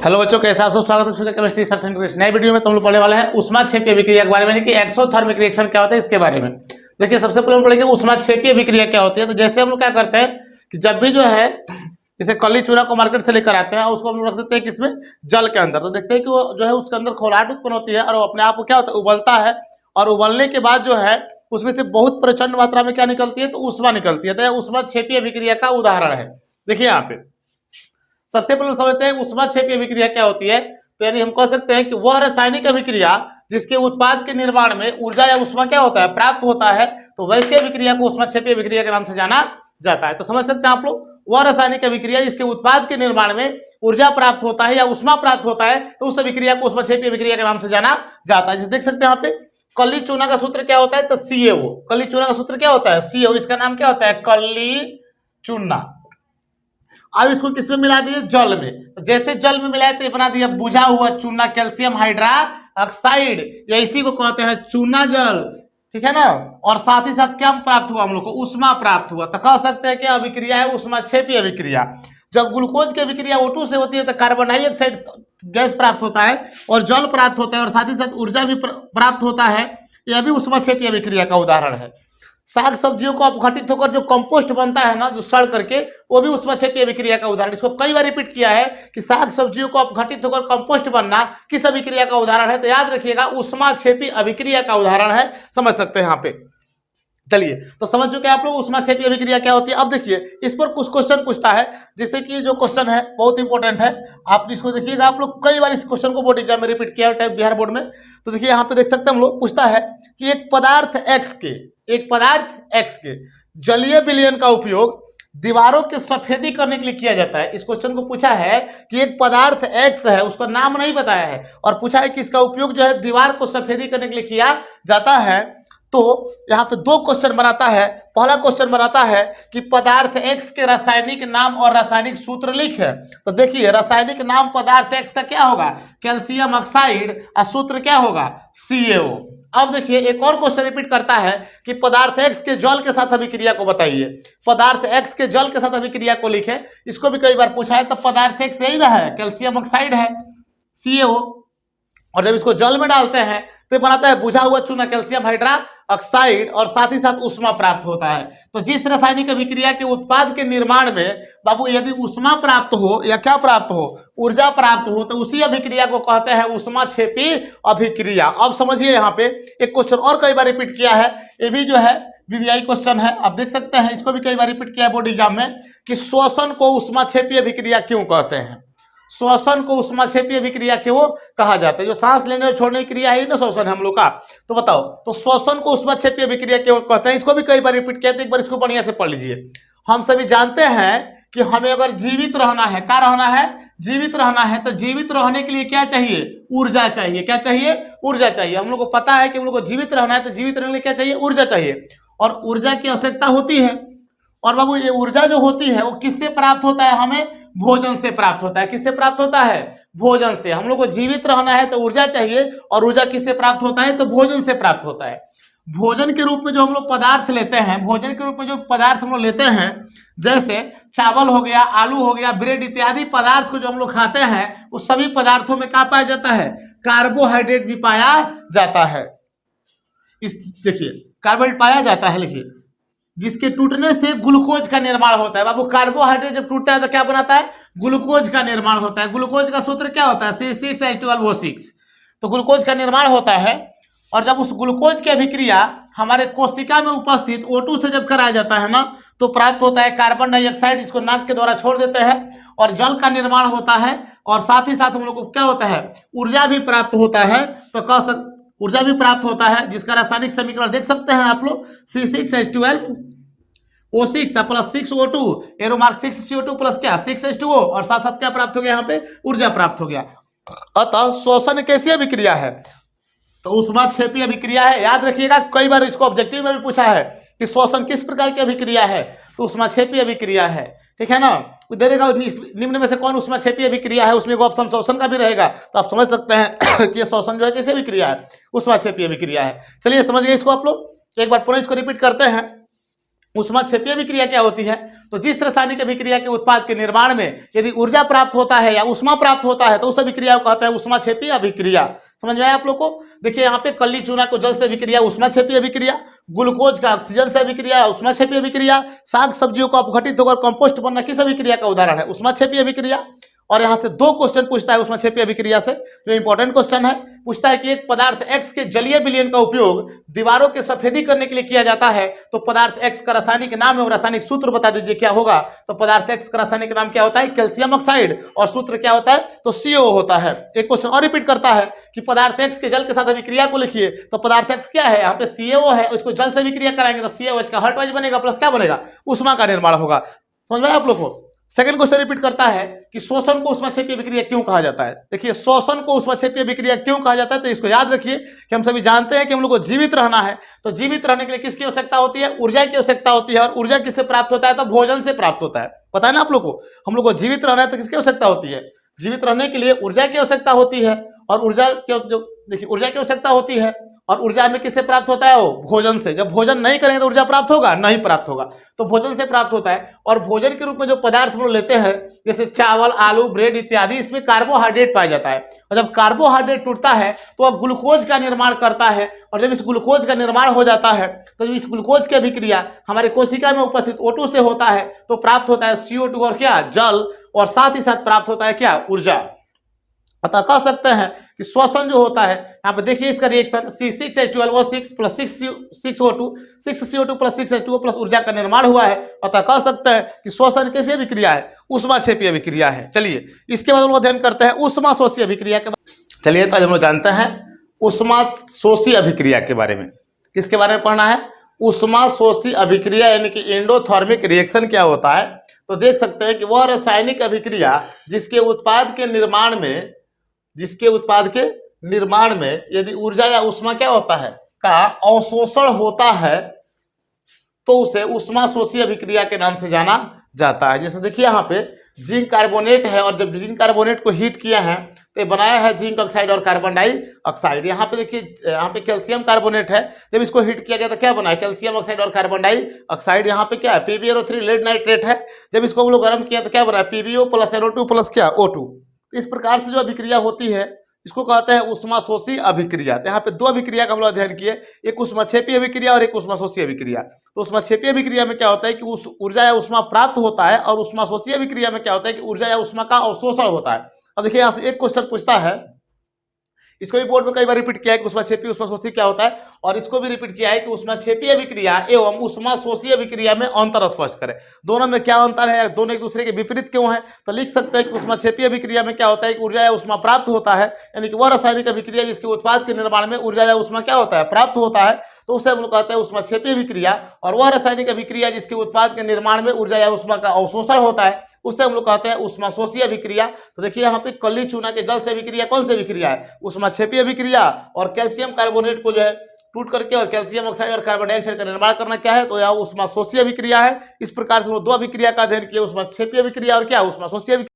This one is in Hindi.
हेलो बच्चों, कैसे आप सब? स्वागत है केमिस्ट्री सब सेंटर नए वीडियो में। तुम लोग पढ़ने वाले हैं ऊष्माक्षेपीय अभिक्रिया के बारे में, कि एक्सोथर्मिक रिएक्शन क्या होता है इसके बारे में। देखिए, सबसे पहले हम पढ़ेंगे ऊष्माक्षेपीय अभिक्रिया क्या होती है। तो जैसे हम लोग क्या करते हैं कि जब भी जो है जैसे कली चूना को मार्केट से लेकर आते हैं, उसको हम लोग रख देते हैं किसमें, जल के अंदर। तो देखते हैं कि वो जो है उसके अंदर खोलाहट उत्पन्न होती है और वो अपने आप को क्या होता है, उबलता है। और उबलने के बाद जो है उसमें से बहुत प्रचंड मात्रा में क्या निकलती है, तो ऊष्मा निकलती है। तो यह ऊष्माक्षेपीय अभिक्रिया का उदाहरण है। देखिए यहाँ पे सबसे पहले समझते हैं ऊष्माक्षेपीय अभिक्रिया क्या होती है। तो यानी हम कह सकते हैं कि वह रासायनिक अभिक्रिया जिसके उत्पाद के निर्माण में ऊर्जा या ऊष्मा क्या होता है, प्राप्त होता है। तो वैसे अभिक्रिया को ऊष्माक्षेपीय अभिक्रिया के नाम से जाना जाता है। तो समझ सकते हैं आप लोग, वह रासायनिक अभिक्रिया जिसके उत्पाद के निर्माण में ऊर्जा प्राप्त होता है या ऊष्मा प्राप्त होता है, तो उस अभिक्रिया को ऊष्माक्षेपीय अभिक्रिया के नाम से जाना जाता है। जैसे देख सकते हैं यहाँ पे कली चूना का सूत्र क्या होता है, तो CaO। कली चूना का सूत्र क्या होता है, CaO। इसका नाम क्या होता है, कली चूना। अब इसको किसमें मिला दिए, जल में। जैसे जल में मिलाए तो ये बना दिया बुझा हुआ चूना कैल्शियम हाइड्रोक्साइड, या इसी को कहते हैं चूना जल, ठीक है ना। और साथ ही साथ क्या प्राप्त हुआ, हम लोग को ऊष्मा प्राप्त हुआ। तो कह सकते हैं कि अभिक्रिया है ऊष्माक्षेपीय अभिक्रिया। जब ग्लूकोज की अभिक्रिया O2 से होती है तो कार्बन डाइऑक्साइड गैस प्राप्त होता है और जल प्राप्त होता है और साथ ही साथ ऊर्जा भी प्राप्त होता है। यह भी ऊष्माक्षेपीय अभिक्रिया का उदाहरण है। साग सब्जियों को अपघटित होकर जो कंपोस्ट बनता है ना, जो सड़ करके, वो भी ऊष्माक्षेपीय अभिक्रिया का उदाहरण। इसको कई बार रिपीट किया है कि साग सब्जियों को अपघटित होकर कंपोस्ट बनना किस अभिक्रिया का उदाहरण है। तो याद रखिएगा, ऊष्माक्षेपीय अभिक्रिया का उदाहरण है। समझ सकते हैं यहाँ पे। चलिए, तो समझ चुके आप लोग ऊष्माक्षेपीय अभिक्रिया क्या होती है। अब देखिए, इस पर कुछ क्वेश्चन पूछता है, जैसे कि जो क्वेश्चन है बहुत इंपॉर्टेंट है। आप इसको देखिएगा, आप लोग कई बार इस क्वेश्चन को बोर्ड एग्जाम में रिपीट किया है, बिहार बोर्ड में। तो देखिए यहाँ पे देख सकते हैं हम लोग, पूछता है कि एक पदार्थ एक्स के जलीय विलयन का उपयोग दीवारों की सफेदी करने के लिए किया जाता है। इस क्वेश्चन को पूछा है कि एक पदार्थ एक्स है, उसका नाम नहीं बताया है, और पूछा है कि इसका उपयोग जो है दीवार को सफेदी करने के लिए किया जाता है। तो यहाँ पे दो क्वेश्चन बनाता है। पहला क्वेश्चन बनाता है कि पदार्थ एक्स के रासायनिक नाम और रासायनिक सूत्र लिख है। तो देखिए, रासायनिक नाम पदार्थ एक्स का क्या होगा, कैल्शियम ऑक्साइड, और सूत्र क्या होगा, CaO। अब देखिए, एक और क्वेश्चन रिपीट करता है कि पदार्थ एक्स के जल के साथ अभिक्रिया को बताइए। पदार्थ एक्स के जल के साथ अभिक्रिया को लिखे। इसको भी कई बार पूछा है। तो पदार्थ एक्स यही रहा है, कैल्शियम ऑक्साइड है, CaO। और जब इसको जल में डालते हैं तो बनाता है बुझा हुआ चूना कैल्शियम हाइड्रोक्साइड, और साथ ही साथ ऊष्मा प्राप्त होता है। तो जिस रासायनिक अभिक्रिया के उत्पाद के निर्माण में बाबू यदि ऊष्मा प्राप्त हो या क्या प्राप्त हो, ऊर्जा प्राप्त हो, तो उसी अभिक्रिया को कहते हैं ऊष्माक्षेपीय अभिक्रिया। अब समझिए, यहाँ पे एक क्वेश्चन और कई बार रिपीट किया है। ये भी जो है VVI क्वेश्चन है, आप देख सकते हैं। इसको भी कई बार रिपीट किया है बोर्ड एग्जाम में, कि श्वसन को ऊष्माक्षेपीय अभिक्रिया क्यों कहते हैं। श्वसन को ऊष्माक्षेपीय अभिक्रिया क्यों कहा जाता है। जो सांस लेने और छोड़ने की क्रिया है ना, श्वसन हम लोग का। तो बताओ, तो श्वसन को ऊष्माक्षेपीय अभिक्रिया क्यों कहते हैं। इसको भी कई बार रिपीट किया, तो एक बार इसको बढ़िया से पढ़ लीजिए। हम सभी जानते हैं कि हमें अगर जीवित रहना है, क्या रहना है, जीवित रहना है, तो जीवित रहने के लिए क्या चाहिए, ऊर्जा चाहिए। क्या चाहिए, ऊर्जा चाहिए। हम लोग को पता है कि हम लोग को जीवित रहना है, तो जीवित रहने के लिए क्या चाहिए, ऊर्जा चाहिए। और ऊर्जा की आवश्यकता होती है। और बाबू, ये ऊर्जा जो होती है वो किससे प्राप्त होता है, हमें भोजन से प्राप्त होता है। किससे प्राप्त होता है, भोजन से। हम लोग को जीवित रहना है तो ऊर्जा चाहिए, और ऊर्जा किससे प्राप्त होता है, तो भोजन से प्राप्त होता है। भोजन के रूप में जो हम लोग पदार्थ लेते हैं, भोजन के रूप में जो पदार्थ हम लोग लेते हैं, जैसे चावल हो गया, आलू हो गया, ब्रेड इत्यादि पदार्थ को जो हम लोग खाते हैं, उस सभी पदार्थों में क्या पाया जाता है, कार्बोहाइड्रेट भी पाया जाता है। इस देखिए, कार्बोहाइड्रेट पाया जाता है, लिखिए, जिसके टूटने से ग्लूकोज का निर्माण होता है। बाबू, कार्बोहाइड्रेट जब टूटता है तो क्या बनाता है, ग्लूकोज का निर्माण होता है। ग्लूकोज का सूत्र क्या होता है, C6H12O6। तो ग्लूकोज का निर्माण होता है। और जब उस ग्लूकोज की अभिक्रिया हमारे कोशिका में उपस्थित O2 से जब कराया जाता है ना, तो प्राप्त होता है कार्बन डाइऑक्साइड, जिसको नाक के द्वारा छोड़ देते हैं, और जल का निर्माण होता है। और साथ ही साथ हम लोग को क्या होता है, ऊर्जा भी प्राप्त होता है। तो ऊर्जा भी प्राप्त होता है, जिसका रासायनिक समीकरण देख सकते हैं आप लोग, C6H12O6 plus 6O2, arrow mark 6CO2 plus क्या 6H2O, और साथ साथ क्या प्राप्त हो गया, यहाँ पे ऊर्जा प्राप्त हो गया। अतः श्वसन कैसी अभिक्रिया है, तो ऊष्माक्षेपीय अभिक्रिया है। याद रखिएगा, कई बार इसको ऑब्जेक्टिव में भी पूछा है कि श्वसन किस प्रकार की अभिक्रिया है, तो ऊष्माक्षेपीय अभिक्रिया है। ठीक है ना। दे देगा निम्न में से कौन ऊष्माक्षेपीय अभिक्रिया है, उसमें ऑप्शन श्वसन का भी रहेगा। तो आप समझ सकते हैं कि ये श्वसन जो है कैसी अभिक्रिया है, ऊष्माक्षेपीय अभिक्रिया है। चलिए समझिए इसको आप लोग, एक बार पुनः इसको रिपीट करते हैं। ऊष्माक्षेपीय अभिक्रिया क्या होती है, तो जिस रासायनिक अभिक्रिया के उत्पाद के निर्माण में यदि ऊर्जा प्राप्त होता है या उष्मा प्राप्त होता है तो उस अभिक्रिया को कहते हैं उष्माक्षेपी अभिक्रिया। समझ में आया आप लोग को? देखिए यहाँ पे कली चूना को जल से अभिक्रिया उष्माक्षेपी अभिक्रिया, ग्लूकोज का ऑक्सीजन से अभिक्रिया उष्माक्षेपी अभिक्रिया, साग सब्जियों को अपघटित होकर कंपोस्ट बनना किस अभिक्रिया का उदाहरण है? उष्माक्षेपी अभिक्रिया। और यहाँ से दो क्वेश्चन पूछता है उष्माक्षेपी अभिक्रिया से, जो इंपॉर्टेंट क्वेश्चन है। पूछता है कि एक पदार्थ X के जलीय विलयन का उपयोग दीवारों के सफेदी करने के लिए किया जाता है, तो पदार्थ X का रासायनिक नाम एवं रासायनिक सूत्र बता दीजिए क्या होगा? तो पदार्थ X का रासायनिक नाम क्या होता है? कैल्शियम ऑक्साइड, और सूत्र क्या होता है? तो CO होता है। एक क्वेश्चन और रिपीट करता है कि पदार्थ X के जल के साथ अभिक्रिया को लिखिए, तो पदार्थ X क्या है? यहाँ पे CaO है, उसको जल से अभिक्रिया कराएंगे तो CaOH का हर्ट वाइज बनेगा, प्लस क्या बनेगा? उष्मा का निर्माण होगा। समझ में आया आप लोग को? सेकंड क्वेश्चन रिपीट करता है कि शोषण को उष्माक्षेपी अभिक्रिया क्यों कहा जाता है? देखिए शोषण को उष्माक्षेपी अभिक्रिया क्यों कहा जाता है, तो इसको याद रखिए कि हम सभी जानते हैं कि हम लोग को जीवित रहना है, तो जीवित रहने के लिए किसकी आवश्यकता होती है? ऊर्जा की आवश्यकता होती है। और ऊर्जा किससे प्राप्त होता है? तो भोजन से प्राप्त होता है। पता है ना आप लोग को? हम लोग को जीवित रहना है तो किसकी आवश्यकता होती है? जीवित रहने के लिए ऊर्जा की आवश्यकता होती है। और ऊर्जा देखिए ऊर्जा की आवश्यकता होती है, और ऊर्जा में किससे प्राप्त होता है? वो भोजन से। जब भोजन नहीं करेंगे तो ऊर्जा प्राप्त होगा? नहीं प्राप्त होगा। तो भोजन से प्राप्त होता है। और भोजन के रूप में जो पदार्थ हम लोग लेते हैं जैसे चावल, आलू, ब्रेड इत्यादि, इसमें कार्बोहाइड्रेट पाया जाता है। और जब कार्बोहाइड्रेट टूटता है तो वह ग्लूकोज का निर्माण करता है, और जब इस ग्लूकोज का निर्माण हो जाता है तो जब इस ग्लूकोज की अभिक्रिया हमारे कोशिका में उपस्थित O2 से होता है तो प्राप्त होता है CO2 और क्या? जल, और साथ ही साथ प्राप्त होता है क्या? ऊर्जा। अतः कह सकते हैं कि श्वसन जो होता है, यहाँ पे देखिए इसका reaction C6H12O6 plus 6CO2 6CO2 plus 6H2O plus ऊर्जा का निर्माण हुआ है। अतः कह सकते हैं कि श्वसन कैसी अभिक्रिया है? उष्माक्षेपी अभिक्रिया है। चलिए इसके बाद हम लोग अध्ययन करते हैं उष्माशोषी अभिक्रिया के बारे। चलिए तो आज हम लोग जानते हैं उष्माशोषी अभिक्रिया के बारे में। किसके बारे में पढ़ना है? उष्माशोषी अभिक्रिया यानी कि एंडोथर्मिक रिएक्शन क्या होता है। तो देख सकते हैं कि वह रासायनिक अभिक्रिया जिसके उत्पाद के निर्माण में यदि ऊर्जा या उष्मा क्या होता है? का अवशोषण होता है तो उसे उष्माशोषी अभिक्रिया के नाम से जाना जाता है। जैसे देखिए यहाँ पे जिंक कार्बोनेट है, और जब जिंक कार्बोनेट को हीट किया है तो बनाया है जिंक ऑक्साइड और कार्बन डाइऑक्साइड। यहाँ पे देखिए यहाँ पे कैल्शियम कार्बोनेट है, जब इसको हीट किया गया तो क्या बना है? कैल्शियम ऑक्साइड और कार्बन डाइऑक्साइड। यहाँ पे क्या है? PbNO3 लेड नाइट्रेट है, जब इसको हम लोग गर्म किया तो क्या बना है? PbO प्लस NO2 प्लस क्या? O2। इस प्रकार से जो अभिक्रिया होती है इसको कहते हैं उष्माशोषी अभिक्रिया। तो यहाँ पे दो अभिक्रिया का हम लोग अध्ययन किए, एक उष्माक्षेपी अभिक्रिया और एक उष्माशोषी अभिक्रिया। तो उष्माक्षेपी अभिक्रिया में क्या होता है कि उस ऊर्जा या उष्मा प्राप्त होता है, और उष्माशोषी अभिक्रिया में क्या होता है कि ऊर्जा या उष्मा का अवशोषण होता है। अब देखिए यहाँ से एक क्वेश्चन पूछता है, इसको भी बोर्ड में कई बार रिपीट किया है कि उष्माक्षेपी उष्माशोषी क्या होता है, और इसको भी रिपीट किया है कि उष्माक्षेपी अभिक्रिया एवं उष्माशोषी अभिक्रिया में अंतर स्पष्ट करें। दोनों में क्या अंतर है, दोनों एक दूसरे के विपरीत क्यों है? तो लिख सकते हैं कि उष्माक्षेपी अभिक्रिया में क्या होता है कि ऊर्जा या उष्मा प्राप्त होता है, यानी कि वह रासायनिक अभिक्रिया जिसके उत्पाद के निर्माण में ऊर्जा या उष्मा क्या होता है? प्राप्त होता है, तो उसे हम लोग कहते हैं उष्माक्षेपी अभिक्रिया। और वह रासायनिक अभिक्रिया जिसके उत्पाद के निर्माण में ऊर्जा या उष्मा का अवशोषण होता है उससे हम लोग कहते हैं उष्माशोषी अभिक्रिया। तो देखिए यहाँ पे कली चूना के जल से अभिक्रिया कौन सी अभिक्रिया है? उष्माक्षेपी अभिक्रिया। और कैल्शियम कार्बोनेट को जो है टूट करके और कैल्शियम ऑक्साइड और कार्बन डाइऑक्साइड का निर्माण करना क्या है? तो यह उष्माशोषी अभिक्रिया है। इस प्रकार से वो दो अभिक्रिया का अध्ययन किया, उष्माक्षेपी अभिक्रिया और क्या? उष्माशोषी अभिक्रिया।